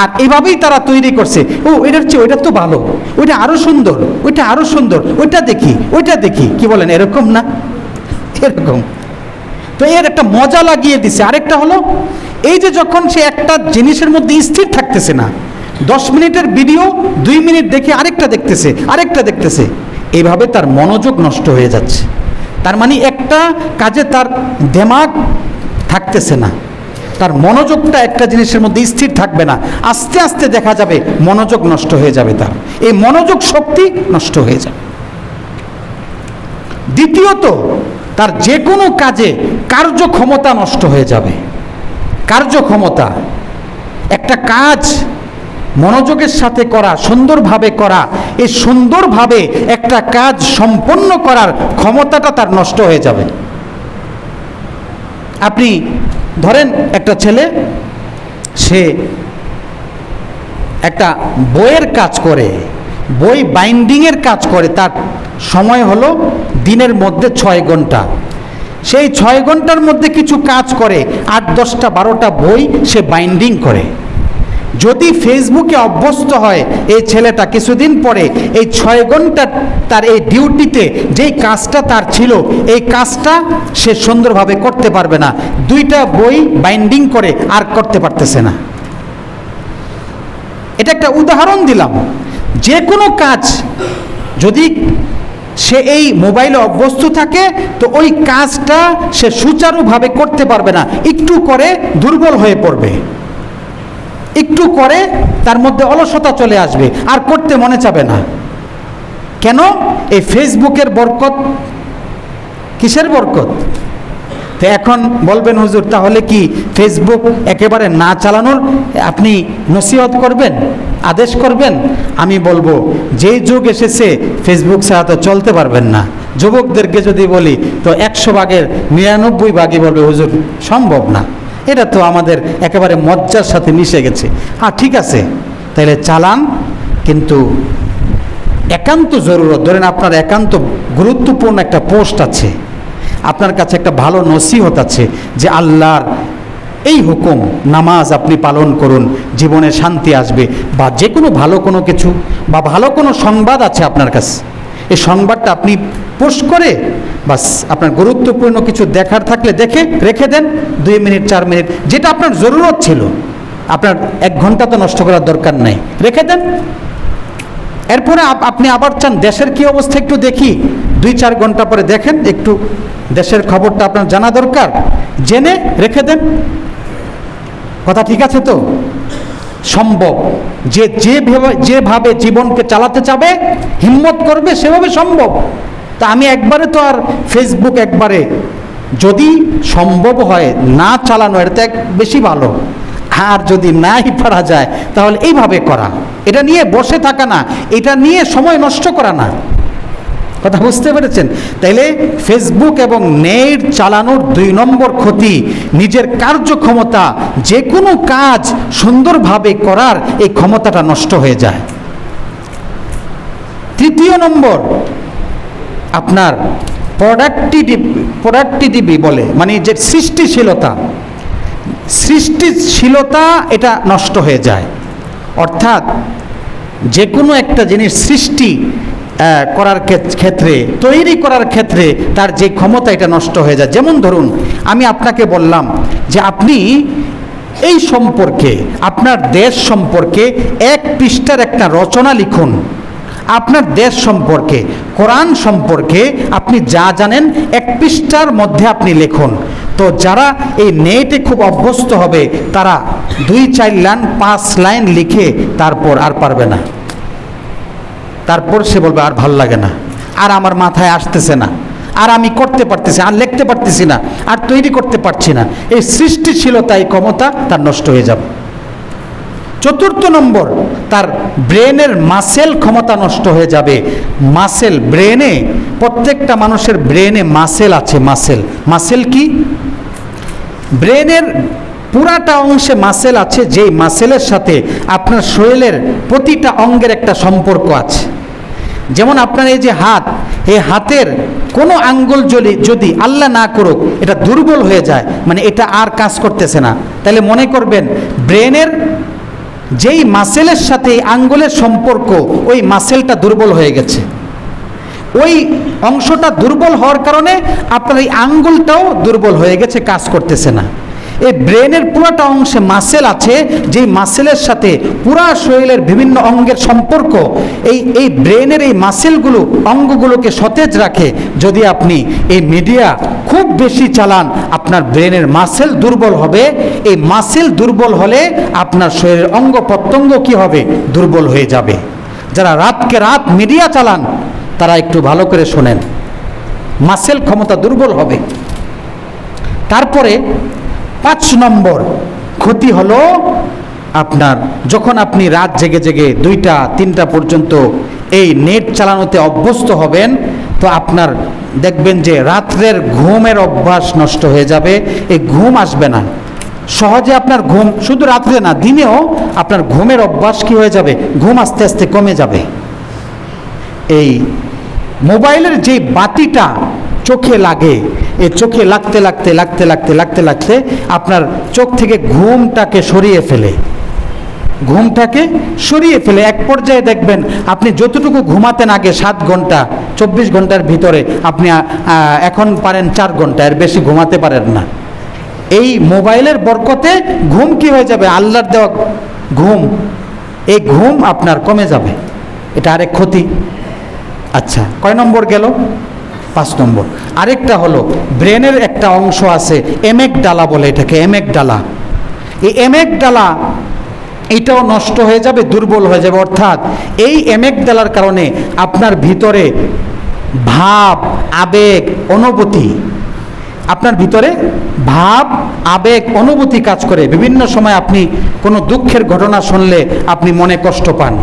আর এভাবেই তারা তৈরি করছে, ও এটার চেয়ে ওইটা তো ভালো, ওইটা আরো সুন্দর, ওইটা আরো সুন্দর, ওইটা দেখি, ওইটা দেখি। কি বলেন? এরকম না? এরকম। তো এর একটা মজা লাগিয়ে দিছে। আরেকটা হলো এই যে যখন সে একটা জিনিসের মধ্যে স্থির থাকতেছে না, 10 মিনিটের ভিডিও 2 মিনিট দেখে আরেকটা দেখতেছে, এইভাবে তার মনোযোগ নষ্ট হয়ে যাচ্ছে। তার মানে একটা কাজে তার দেমাগ থাকতেছে না, তার মনোযোগটা একটা জিনিসের মধ্যে স্থির থাকবে না। আস্তে আস্তে দেখা যাবে মনোযোগ নষ্ট হয়ে যাবে, তার এই মনোযোগ শক্তি নষ্ট হয়ে যাবে। দ্বিতীয়ত, তার যে কোনো কাজে কার্যক্ষমতা নষ্ট হয়ে যাবে। কার্যক্ষমতা, একটা কাজ মনোযোগের সাথে করা, সুন্দরভাবে করা, এই সুন্দরভাবে একটা কাজ সম্পন্ন করার ক্ষমতাটা তার নষ্ট হয়ে যাবে। আপনি ধরেন একটা ছেলে, সে একটা বইয়ের কাজ করে, বই বাইন্ডিংয়ের কাজ করে, তার সময় হলো দিনের মধ্যে 6 ঘন্টা। সেই 6 ঘন্টার মধ্যে কিছু কাজ করে, 8, 10টা 12টা বই সে বাইন্ডিং করে। যদি ফেসবুকে অভ্যস্ত হয় এই ছেলেটা, কিছুদিন পরে এই 6 ঘন্টা তার এই ডিউটিতে যেই কাজটা তার ছিল, এই কাজটা সে সুন্দরভাবে করতে পারবে না। 2টা বই বাইন্ডিং করে আর করতে পারতেছে না। এটা একটা উদাহরণ দিলাম। যে কোনো কাজ যদি সে এই মোবাইলে অভ্যস্ত থাকে, তো ওই কাজটা সে সুচারুভাবে করতে পারবে না। একটু করে দুর্বল হয়ে পড়বে, একটু করে তার মধ্যে অলসতা চলে আসবে, আর করতে মনে চাবে না। কেন? এই ফেসবুকের বরকত। কিসের বরকত? তো এখন বলবেন, হুজুর তাহলে কি ফেসবুক একেবারে না চালানোর আপনি নসিহত করবেন, আদেশ করবেন? আমি বলবো, যেই যুগ এসেছে ফেসবুক ছাড়া তো চলতে পারবেন না। যুবকদেরকে যদি বলি তো 100 ভাগের 99 ভাগই বলবে, হুজুর সম্ভব না, এটা তো আমাদের একেবারে মজ্জার সাথে মিশে গেছে। হ্যাঁ ঠিক আছে, তাহলে চালান, কিন্তু একান্ত জরুরত, ধরেন আপনার একান্ত গুরুত্বপূর্ণ একটা পোস্ট আছে, আপনার কাছে একটা ভালো নসিহত আছে যে আল্লাহর এই হুকুম, নামাজ আপনি পালন করুন, জীবনে শান্তি আসবে, বা যে কোনো ভালো কোনো কিছু বা ভালো কোনো সংবাদ আছে আপনার কাছে, এই সংবাদটা আপনি পোস্ট করে বাস আপনার গুরুত্বপূর্ণ কিছু দেখার থাকলে দেখে রেখে দেন, 2 মিনিট 4 মিনিট, যেটা আপনার জরুরত ছিল। আপনার 1 ঘন্টা তো নষ্ট করার দরকার নাই, রেখে দেন। এরপরে আপনি আবার চান দেশের কি অবস্থা একটু দেখি, 2-4 ঘন্টা পরে দেখেন, একটু দেশের খবরটা আপনার জানা দরকার, জেনে রেখে দেন। কথা ঠিক আছে তো? সম্ভব, যেভাবে জীবনকে চালাতে চাবে, হিম্মত করবে, সেভাবে সম্ভব। তা আমি একবারে তো আর ফেসবুক একবারে যদি সম্ভব হয় না চালানো, এটা বেশি ভালো। আর যদি নাই পারা যায় তাহলে এইভাবে করা, এটা নিয়ে বসে থাকা না, এটা নিয়ে সময় নষ্ট করা না। কথা বুঝতে পেরেছেন? তাইলে ফেসবুক এবং নেট চালানোর 2 নম্বর ক্ষতি, নিজের কার্যক্ষমতা, যে কোনো কাজ সুন্দরভাবে করার এই ক্ষমতাটা নষ্ট হয়ে যায়। 3 নম্বর, আপনার প্রোডাক্টিভিটি বলে, মানে যে সৃষ্টিশীলতা এটা নষ্ট হয়ে যায়। অর্থাৎ যে কোনো একটা জিনিস সৃষ্টি করার ক্ষেত্রে, তৈরি করার ক্ষেত্রে তার যে ক্ষমতা এটা নষ্ট হয়ে যায়। যেমন ধরুন, আমি আপনাকে বললাম যে আপনি এই সম্পর্কে, আপনার দেশ সম্পর্কে 1 পৃষ্ঠার একটা রচনা লিখুন। আপনার দেশ সম্পর্কে, কোরআন সম্পর্কে আপনি যা জানেন 1 পৃষ্ঠার মধ্যে আপনি লিখুন। তো যারা এই নেটে খুব অভ্যস্ত হবে তারা 2-4 লাইন 5 লাইন লিখে তারপর আর পারবে না। তারপর সে বলবে আর ভাল লাগে না, আর আমার মাথায় আসতেছে না, আর আমি করতে পারতেছি, আর লিখতে পারতেছি না, আর তৈরি করতে পারছি না। এই সৃষ্টিশীলতা, এই ক্ষমতা তার নষ্ট হয়ে যাবে। 4 নম্বর, তার ব্রেনের মাসেল ক্ষমতা নষ্ট হয়ে যাবে। মাসেল, ব্রেনে, প্রত্যেকটা মানুষের ব্রেনে মাসেল আছে। মাসেল কি? ব্রেনের পুরাটা অংশে মাসেল আছে, যেই মাসেলের সাথে আপনার শরীরের প্রতিটা অঙ্গের একটা সম্পর্ক আছে। যেমন আপনার এই যে হাত, এই হাতের কোনো আঙ্গুল যদি আল্লাহ না করুক এটা দুর্বল হয়ে যায়, মানে এটা আর কাজ করতেছে না, তাহলে মনে করবেন ব্রেনের যেই মাসেলের সাথে আঙ্গুলের সম্পর্ক, ওই মাসেলটা দুর্বল হয়ে গেছে। ওই অংশটা দুর্বল হওয়ার কারণে আপনার এই আঙ্গুলটাও দুর্বল হয়ে গেছে, কাজ করতেছে না। এই ব্রেনের পুরোটা অংশে মাসেল আছে, যেই মাসেলের সাথে পুরা শরীরের বিভিন্ন অঙ্গের সম্পর্ক। এই ব্রেনের এই মাসেলগুলো অঙ্গগুলোকে সতেজ রাখে। যদি আপনি এই মিডিয়া খুব বেশি চালান, আপনার ব্রেনের মাসেল দুর্বল হবে। এই মাসেল দুর্বল হলে আপনার শরীরের অঙ্গ প্রত্যঙ্গ কি হবে? দুর্বল হয়ে যাবে। যারা রাতকে রাত মিডিয়া চালান তারা একটু ভালো করে শোনেন, মাসেল ক্ষমতা দুর্বল হবে। তারপরে 5 নম্বর ক্ষতি হলো আপনার, যখন আপনি রাত জেগে জেগে 2টা-3টা পর্যন্ত এই নেট চালানোতে অভ্যস্ত হবেন, তো আপনার দেখবেন যে রাত্রের ঘুমের অভ্যাস নষ্ট হয়ে যাবে। এই ঘুম আসবে না সহজে। আপনার ঘুম শুধু রাত্রে না, দিনেও আপনার ঘুমের অভ্যাস কি হয়ে যাবে? ঘুম আস্তে আস্তে কমে যাবে। এই মোবাইলের যে বাতিটা চোখে লাগে, এই চোখে লাগতে লাগতে আপনার চোখ থেকে ঘুমটাকে সরিয়ে ফেলে। এক পর্যায়ে দেখবেন আপনি যতটুকু ঘুমাতেন আগে 7 ঘন্টা, 24 ঘন্টার ভিতরে আপনি এখন পারেন 4 ঘন্টা, এর বেশি ঘুমাতে পারেন না। এই মোবাইলের বরকতে ঘুম কি হয়ে যাবে? আল্লাহর দেওয়া ঘুম, এই ঘুম আপনার কমে যাবে। এটা আরেক ক্ষতি। আচ্ছা, কয় নম্বর গেল? 5 নম্বর। আরেকটা হলো ব্রেনের একটা অংশ আছে, এমেগডালা বলে এটাকে, এমেগডালা। এই এমেগডালা এটাও নষ্ট হয়ে যাবে, দুর্বল হয়ে যাবে। অর্থাৎ এই এমেগডালার কারণে আপনার ভিতরে ভাব, আবেগ, অনুভূতি, আপনার ভিতরে ভাব, আবেগ, অনুভূতি কাজ করে। বিভিন্ন সময় আপনি কোনো দুঃখের ঘটনা শুনলে আপনি মনে কষ্ট পান,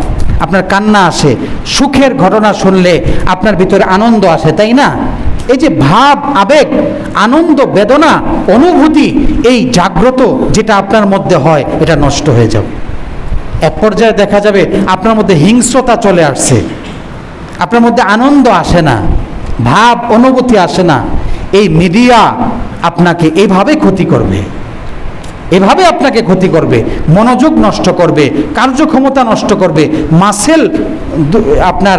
আপনার কান্না আসে। সুখের ঘটনা শুনলে আপনার ভিতরে আনন্দ আসে, তাই না? এই যে ভাব, আবেগ, আনন্দ, বেদনা, অনুভূতি, এই জাগ্রত যেটা আপনার মধ্যে হয়, এটা নষ্ট হয়ে যাবে। এক পর্যায়ে দেখা যাবে আপনার মধ্যে হিংস্রতা চলে আসছে, আপনার মধ্যে আনন্দ আসে না, ভাব, অনুভূতি আসে না। এই মিডিয়া আপনাকে এইভাবে ক্ষতি করবে, এভাবে আপনাকে ক্ষতি করবে, মনোযোগ নষ্ট করবে, কার্যক্ষমতা নষ্ট করবে, মাসেল আপনার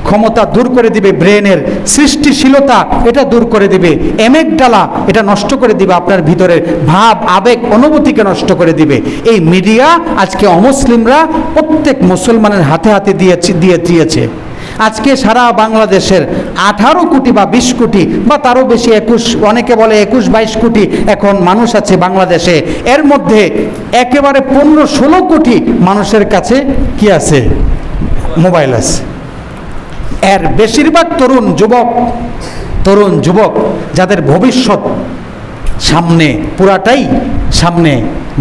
ক্ষমতা দূর করে দিবে, ব্রেনের সৃষ্টিশীলতা এটা দূর করে দিবে, এমেগডালা এটা নষ্ট করে দিবে, আপনার ভিতরের ভাব, আবেগ, অনুভূতিকে নষ্ট করে দিবে। এই মিডিয়া আজকে অমুসলিমরা প্রত্যেক মুসলমানের হাতে হাতে দিয়েছে। আজকে সারা বাংলাদেশের 18 কোটি বা 20 কোটি বা তারও বেশি, 21, অনেকে বলে 21-22 কোটি এখন মানুষ আছে বাংলাদেশে। এর মধ্যে একেবারে 15-16 কোটি মানুষের কাছে কি আছে? মোবাইল আছে। এর বেশিরভাগ তরুণ যুবক যাদের ভবিষ্যৎ সামনে পুরাটাই সামনে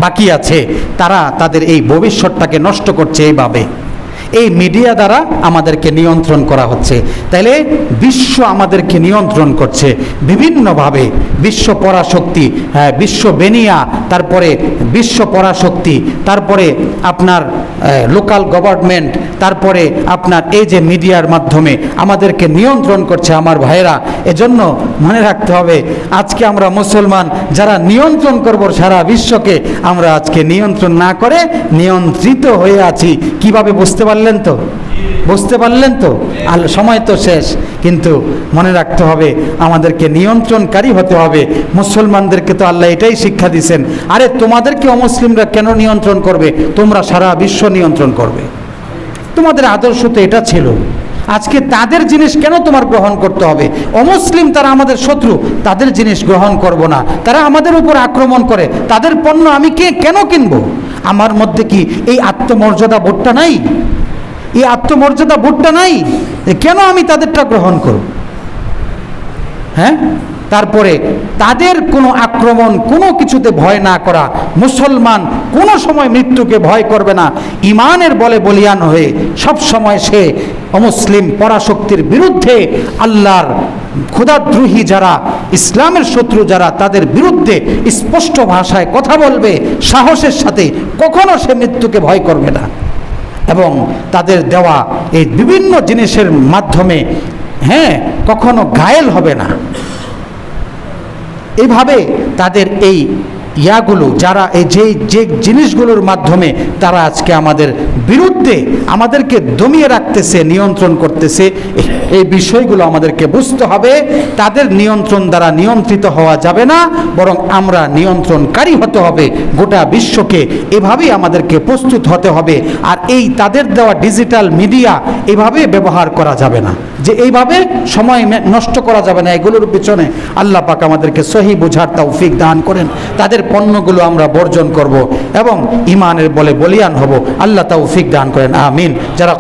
বাকি আছে, তারা তাদের এই ভবিষ্যৎটাকে নষ্ট করছে এইভাবে। এই মিডিয়া দ্বারা আমাদেরকে নিয়ন্ত্রণ করা হচ্ছে। তাইলে বিশ্ব আমাদেরকে নিয়ন্ত্রণ করছে বিভিন্নভাবে। বিশ্ব পরাশক্তি, বিশ্ব বেনিয়া, তারপরে বিশ্ব পরাশক্তি, তারপরে আপনার লোকাল গভর্নমেন্ট, তারপরে আপনার এই যে মিডিয়ার মাধ্যমে আমাদেরকে নিয়ন্ত্রণ করছে আমার ভাইয়েরা। এজন্য মনে রাখতে হবে, আজকে আমরা মুসলমান যারা নিয়ন্ত্রণ করব সারা বিশ্বকে, আমরা আজকে নিয়ন্ত্রণ না করে নিয়ন্ত্রিত হয়ে আছি। কিভাবে বুঝতে পারলেন তো? বুঝতে পারলেন তো? সময় তো শেষ, কিন্তু মনে রাখতে হবে আমাদেরকে নিয়ন্ত্রণকারী হতে হবে। মুসলমানদেরকে তো আল্লাহ এটাই শিক্ষা দিয়েছেন, আরে তোমাদেরকে অমুসলিমরা কেন নিয়ন্ত্রণ করবে? তোমরা সারা বিশ্ব নিয়ন্ত্রণ করবে। তোমাদের আদর্শ তো এটা ছিল। আজকে তাদের জিনিস কেন তোমার গ্রহণ করতে হবে? অমুসলিম তারা আমাদের শত্রু, তাদের জিনিস গ্রহণ করব না। তারা আমাদের উপর আক্রমণ করে, তাদের পণ্য আমি কেন কিনবো? আমার মধ্যে কি এই আত্মমর্যাদা বোধটা নাই? এই আত্মমর্যাদা বোধটা নাই? কেন আমি তাদেরটা গ্রহণ করব? হ্যাঁ, তারপরে তাদের কোনো আক্রমণ, কোনো কিছুতে ভয় না করা। মুসলমান কোনো সময় মৃত্যুকে ভয় করবে না। ইমানের বলে বলিয়ান হয়ে সব সময় সে অমুসলিম পরাশক্তির বিরুদ্ধে, আল্লাহর খোদাদ্রোহী যারা, ইসলামের শত্রু যারা, তাদের বিরুদ্ধে স্পষ্ট ভাষায় কথা বলবে সাহসের সাথে। কখনো সে মৃত্যুকে ভয় করবে না। এবং তাদের দেওয়া এই বিভিন্ন জিনিসের মাধ্যমে কখনো ঘায়েল হবে না। এইভাবে তাদের এই ইয়াগুলো, যারা এই যে জিনিসগুলোর মাধ্যমে তারা আজকে আমাদের বিরুদ্ধে আমাদেরকে দমিয়ে রাখতেছে, নিয়ন্ত্রণ করতেছে, এই বিষয়গুলো আমাদেরকে বুঝতে হবে। তাদের নিয়ন্ত্রণ দ্বারা নিয়ন্ত্রিত হওয়া যাবে না, বরং আমরা নিয়ন্ত্রণকারী হতে হবে গোটা বিশ্বকে। এভাবেই আমাদেরকে প্রস্তুত হতে হবে। আর এই তাদের দেওয়া ডিজিটাল মিডিয়া এভাবে ব্যবহার করা যাবে না, যে এইভাবে সময় নষ্ট করা যাবে না। এগুলোর পিছনে আল্লাহ পাক আমাদেরকে সহি বোঝার তৌফিক দান করেন। তাদের পণ্যগুলো আমরা বর্জন করব এবং ইমানের বলে বলিয়ান হব। আল্লাহ তৌফিক দান করেন, আমিন। যারা